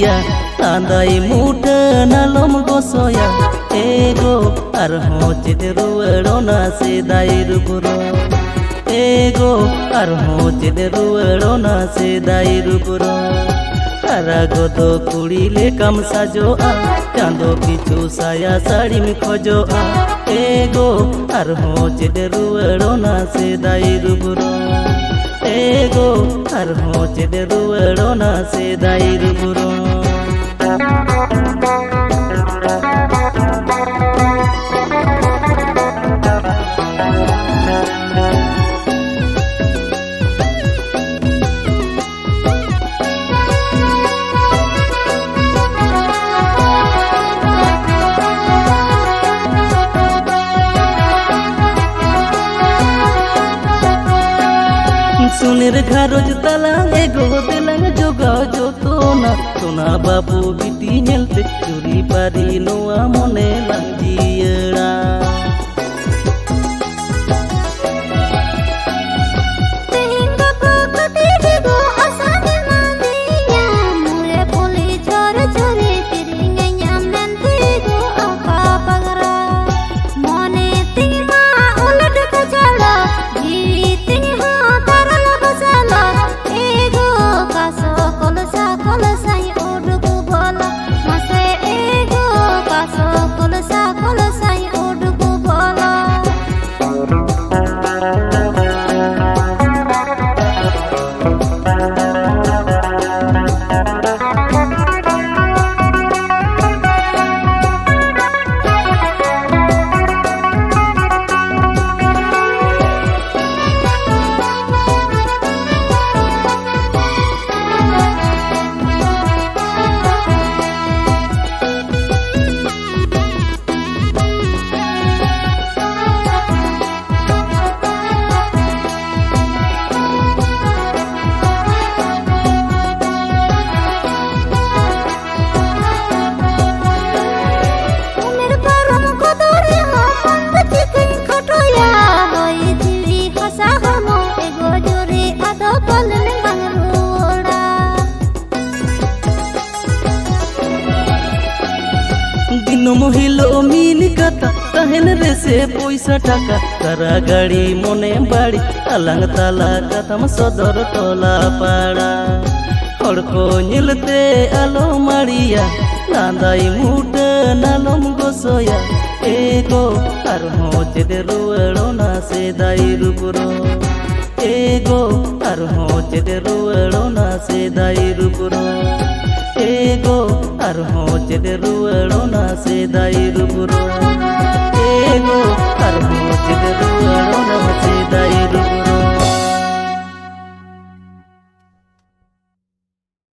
maria andai muda nalom gosoya ego arho chede ruwerona sedai rupuro ego arho chede ruwerona sedai rupuro Aragodo kurile kam sajoa chando pichu saya sari mi khojoa ego arho chede ruwerona sedai rupuro ego arho chede ruwerona sedai rupuro सुनेर घरोज तलांग एगो दिलंग जोगाओ जो सोना बाबू बिटी नेलते चुरी पारी नोआ मने लंजियड़ा महिलो मिन कथा तहन रे से पैसा टाका तारा गाड़ी मने बाड़ी अलंग ताला कथम सदर टोला पाड़ा हड़को निलते आलो मारिया लांदाई मुड नालम गोसोया एगो आरहो चेदे रुवेड़ोना सेदाई रुपुरो एगो आरहो चेदे रुवेड़ोना सेदाई रुपुरो ego arho chede ruwerona sedai rupuro ego arho chede ruwerona sedai rupuro